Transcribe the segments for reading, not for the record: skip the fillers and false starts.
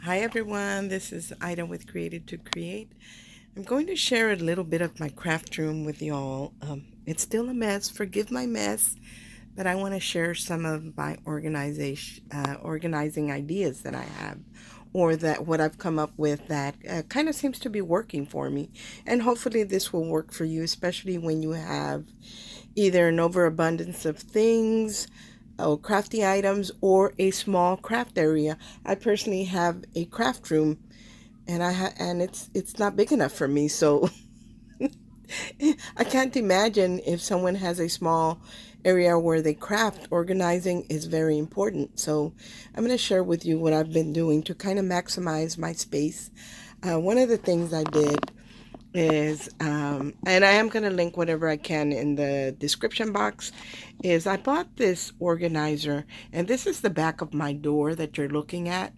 Hi everyone, this is Ida with Created to Create. I'm going to share a little bit of my craft room with y'all. It's still a mess, forgive my mess, but I want to share some of my organizing ideas that I have, or that what I've come up with that kind of seems to be working for me. And hopefully this will work for you, especially when you have either an overabundance of things, or crafty items, or a small craft area. I personally have a craft room, and it's not big enough for me, so I can't imagine if someone has a small area where they craft. Organizing is very important. So I'm going to share with you what I've been doing to kind of maximize my space. One of the things I did is, and I am going to link whatever I can in the description box, is I bought this organizer, and this is the back of my door that you're looking at.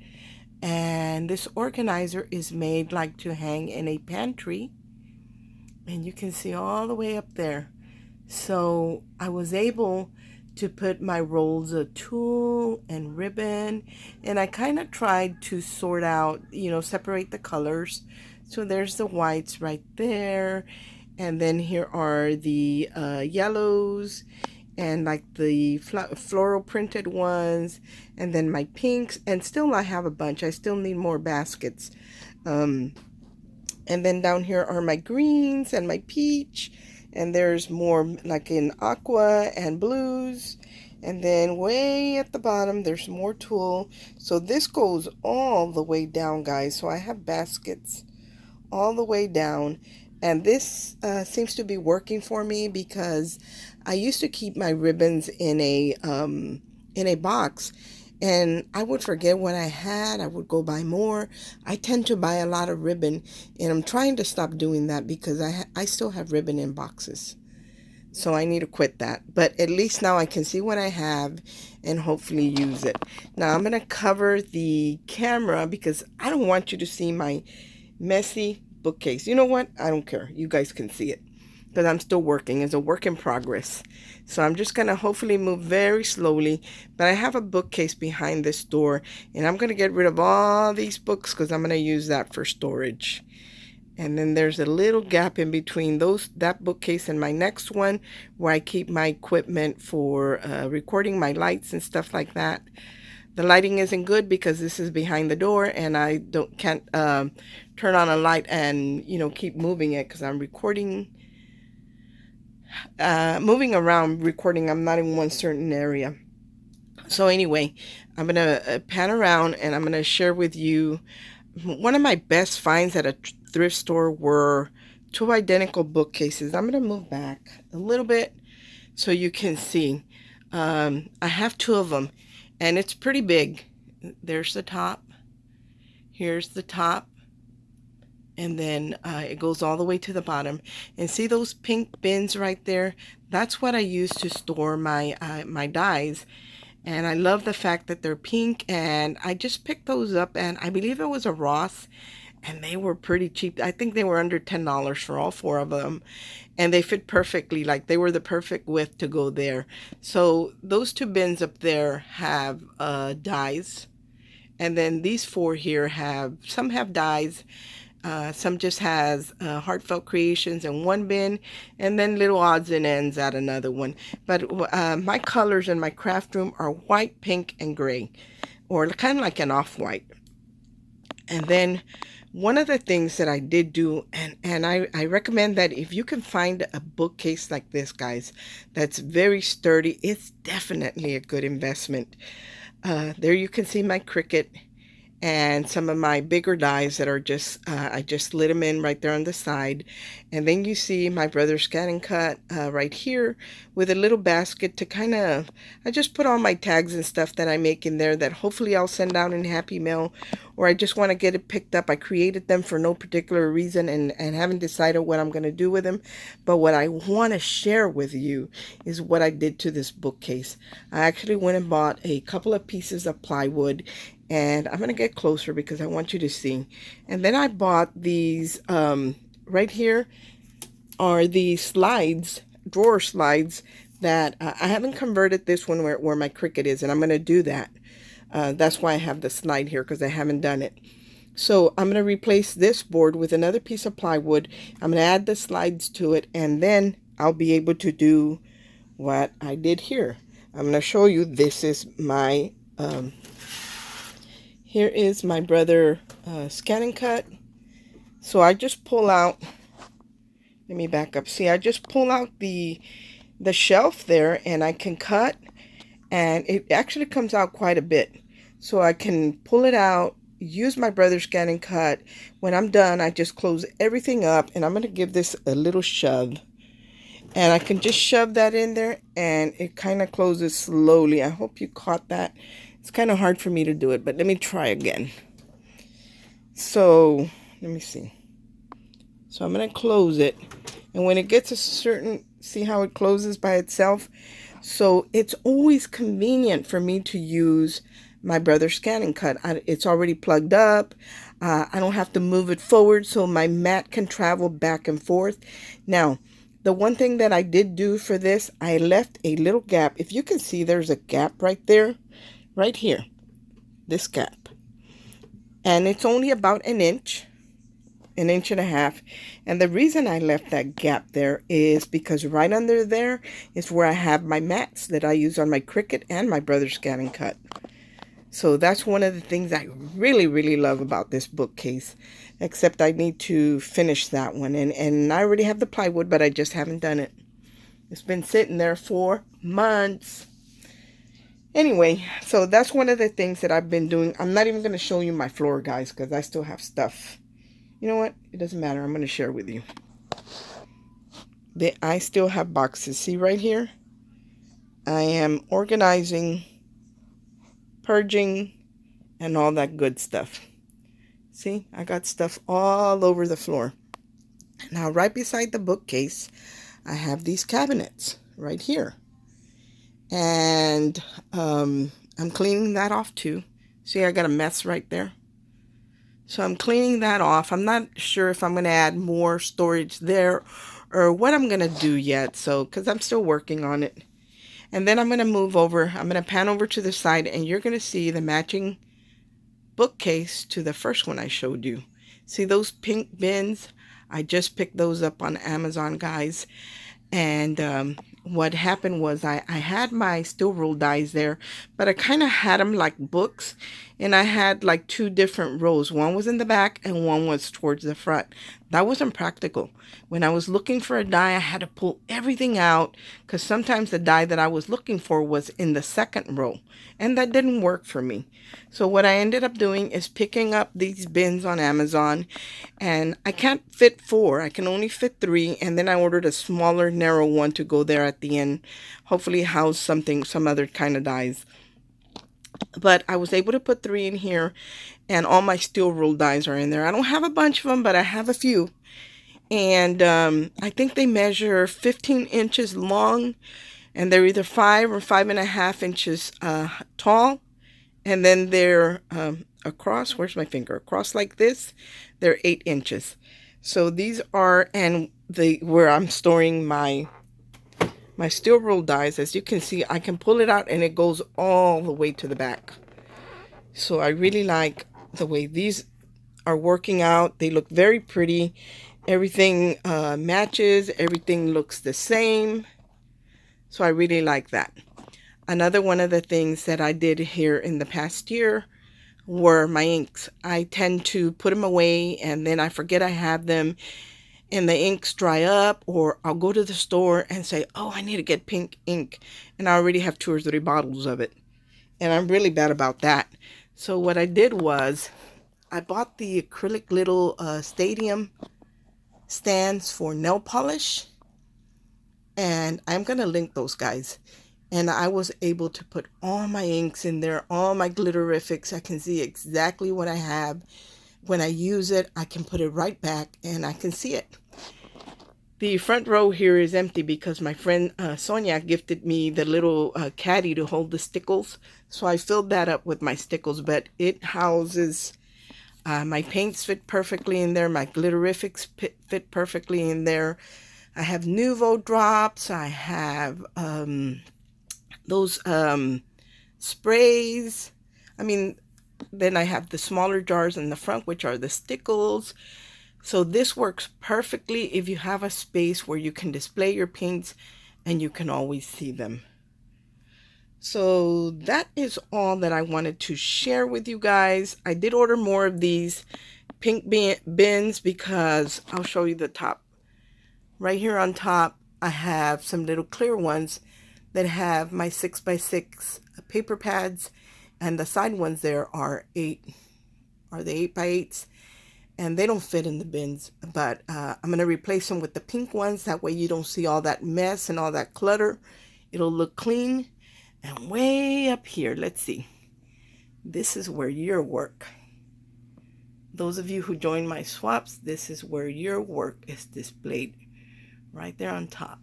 And this organizer is made like to hang in a pantry, and you can see all the way up there. So I was able to put my rolls of tulle and ribbon, and I kind of tried to sort out, separate the colors. So there's the whites right there, and then here are the yellows, and like the floral printed ones, and then my pinks, and still I have a bunch. I still need more baskets. Um, and then down here are my greens and my peach, and there's more like in aqua and blues. And then way at the bottom, there's more tulle. So this goes all the way down, guys. So I have baskets all the way down. And this seems to be working for me because I used to keep my ribbons in a box, and I would forget what I had. I would go buy more. I tend to buy a lot of ribbon, and I'm trying to stop doing that because I still have ribbon in boxes. So I need to quit that. But at least now I can see what I have and hopefully use it. Now I'm going to cover the camera because I don't want you to see my messy bookcase. You know what? I don't care. You guys can see it because I'm still working. It's a work in progress. So I'm just going to hopefully move very slowly. But I have a bookcase behind this door, and I'm going to get rid of all these books because I'm going to use that for storage. And then there's a little gap in between that bookcase and my next one where I keep my equipment for recording my lights and stuff like that. The lighting isn't good because this is behind the door, and I can't turn on a light and keep moving it because I'm recording, moving around recording. I'm not in one certain area. So anyway, I'm gonna pan around and I'm gonna share with you one of my best finds at a thrift store were two identical bookcases. I'm gonna move back a little bit so you can see. I have two of them, and it's pretty big. There's the top. Here's the top. And then it goes all the way to the bottom. And see those pink bins right there? That's what I use to store my dies. And I love the fact that they're pink. And I just picked those up, and I believe it was a Ross. And they were pretty cheap. I think they were under $10 for all four of them. And they fit perfectly. Like, they were the perfect width to go there. So those two bins up there have dies. And then these four here some have dies. Some just has heartfelt creations in one bin, and then little odds and ends at another one. But my colors in my craft room are white, pink, and gray, or kind of like an off-white. And then one of the things that I did do, and I recommend that if you can find a bookcase like this, guys, that's very sturdy, it's definitely a good investment. There you can see my Cricut and some of my bigger dies that are just, I just slid them in right there on the side. And then you see my brother's Scan and Cut right here with a little basket to kind of, I just put all my tags and stuff that I make in there that hopefully I'll send out in Happy Mail, or I just want to get it picked up. I created them for no particular reason and haven't decided what I'm going to do with them. But what I want to share with you is what I did to this bookcase. I actually went and bought a couple of pieces of plywood, and I'm going to get closer because I want you to see. And then I bought these, right here are the slides, drawer slides, that I haven't converted this one where my Cricut is, and I'm going to do that. That's why I have the slide here, because I haven't done it. So I'm going to replace this board with another piece of plywood. I'm going to add the slides to it, and then I'll be able to do what I did here. I'm going to show you, this is my, here is my brother scan and cut. So I just pull out, let me back up. See, I just pull out the shelf there, and I can cut, and it actually comes out quite a bit. So I can pull it out, use my brother's scan and cut. When I'm done, I just close everything up, and I'm going to give this a little shove. And I can just shove that in there, and it kind of closes slowly. I hope you caught that. It's kind of hard for me to do it, but let me try again. So, let me see. So I'm going to close it. And when it gets a certain, see how it closes by itself? So it's always convenient for me to use my brother's scan and cut. It's already plugged up. I don't have to move it forward, so my mat can travel back and forth. Now, the one thing that I did do for this, I left a little gap. If you can see, there's a gap right there, right here, this gap. And it's only about an inch and a half. And the reason I left that gap there is because right under there is where I have my mats that I use on my Cricut and my brother's scan and cut. So that's one of the things I really, really love about this bookcase. Except I need to finish that one. And I already have the plywood, but I just haven't done it. It's been sitting there for months. Anyway, so that's one of the things that I've been doing. I'm not even going to show you my floor, guys, because I still have stuff. You know what? It doesn't matter. I'm going to share with you. I still have boxes. See right here? I am organizing, purging, and all that good stuff. See, I got stuff all over the floor. Now, right beside the bookcase, I have these cabinets right here. And I'm cleaning that off too. See, I got a mess right there. So I'm cleaning that off. I'm not sure if I'm going to add more storage there or what I'm going to do yet. So, because I'm still working on it. And then I'm going to move over. I'm going to pan over to the side, and you're going to see the matching bookcase to the first one I showed you. See those pink bins? I just picked those up on Amazon, guys. And what happened was I had my steel roll dies there, but I kind of had them like books, and I had like two different rows. One was in the back and one was towards the front. That wasn't practical. When I was looking for a die, I had to pull everything out because sometimes the die that I was looking for was in the second row, and that didn't work for me. So what I ended up doing is picking up these bins on Amazon, and I can't fit 4. I can only fit 3, and then I ordered a smaller, narrow one to go there at the end. Hopefully house some other kind of dies. But I was able to put 3 in here, and all my steel rule dies are in there. I don't have a bunch of them, but I have a few. And I think they measure 15 inches long, and they're either 5 or 5.5 inches tall. And then they're across, where's my finger? Across like this, they're 8 inches. So these are, and where I'm storing my steel roll dies, as you can see, I can pull it out and it goes all the way to the back. So I really like the way these are working out. They look very pretty. Everything matches. Everything looks the same. So I really like that. Another one of the things that I did here in the past year were my inks. I tend to put them away and then I forget I have them, and the inks dry up, or I'll go to the store and say, oh, I need to get pink ink, and I already have 2 or 3 bottles of it, and I'm really bad about that. So what I did was I bought the acrylic little stadium stands for nail polish, and I'm gonna link those, guys. And I was able to put all my inks in there, all my glitterifics. I can see exactly what I have. When I use it, I can put it right back and I can see it. The front row here is empty because my friend Sonia gifted me the little caddy to hold the stickles. So I filled that up with my stickles, but it houses, my paints fit perfectly in there. My glitterifics fit perfectly in there. I have Nuvo drops. I have those sprays. I mean, then I have the smaller jars in the front, which are the stickles. So this works perfectly if you have a space where you can display your paints and you can always see them. So that is all that I wanted to share with you guys. I did order more of these pink bins because I'll show you the top. Right here on top, I have some little clear ones that have my 6x6 paper pads, and the side ones there are the 8x8s, and they don't fit in the bins, but I'm going to replace them with the pink ones. That way you don't see all that mess and all that clutter. It'll look clean. And way up here, let's see, this is where your work, those of you who join my swaps, this is where your work is displayed, right there on top.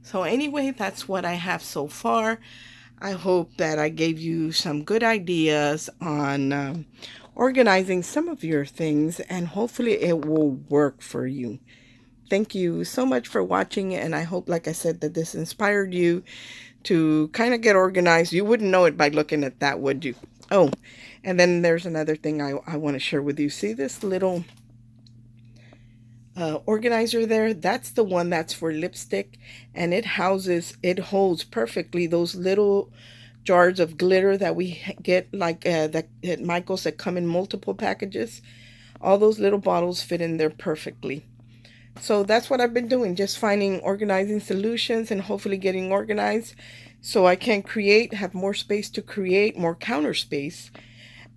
So anyway, that's what I have so far. I hope that I gave you some good ideas on organizing some of your things, and hopefully it will work for you. Thank you so much for watching, and I hope, like I said, that this inspired you to kind of get organized. You wouldn't know it by looking at that, would you? Oh, and then there's another thing I want to share with you. See this little organizer there? That's the one that's for lipstick, and it holds perfectly those little jars of glitter that we get, like that at Michael's, that come in multiple packages. All those little bottles fit in there perfectly. So that's what I've been doing, just finding organizing solutions and hopefully getting organized so I can have more space to create, more counter space,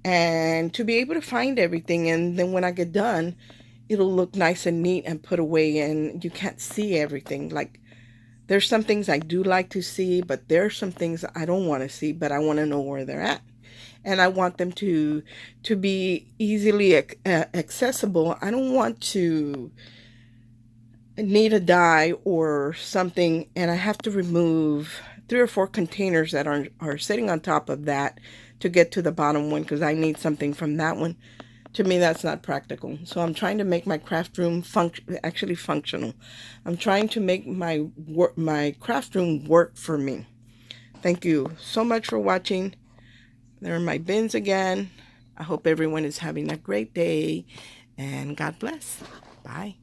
and to be able to find everything. And then when I get done, it'll look nice and neat and put away, and you can't see everything. Like, there's some things I do like to see, but there's some things I don't want to see, but I want to know where they're at. And I want them to be easily accessible. I don't want to need a die or something and I have to remove 3 or 4 containers that are sitting on top of that to get to the bottom one, because I need something from that one. To me, that's not practical. So I'm trying to make my craft room actually functional. I'm trying to make my craft room work for me. Thank you so much for watching. There are my bins again. I hope everyone is having a great day, and God bless. Bye.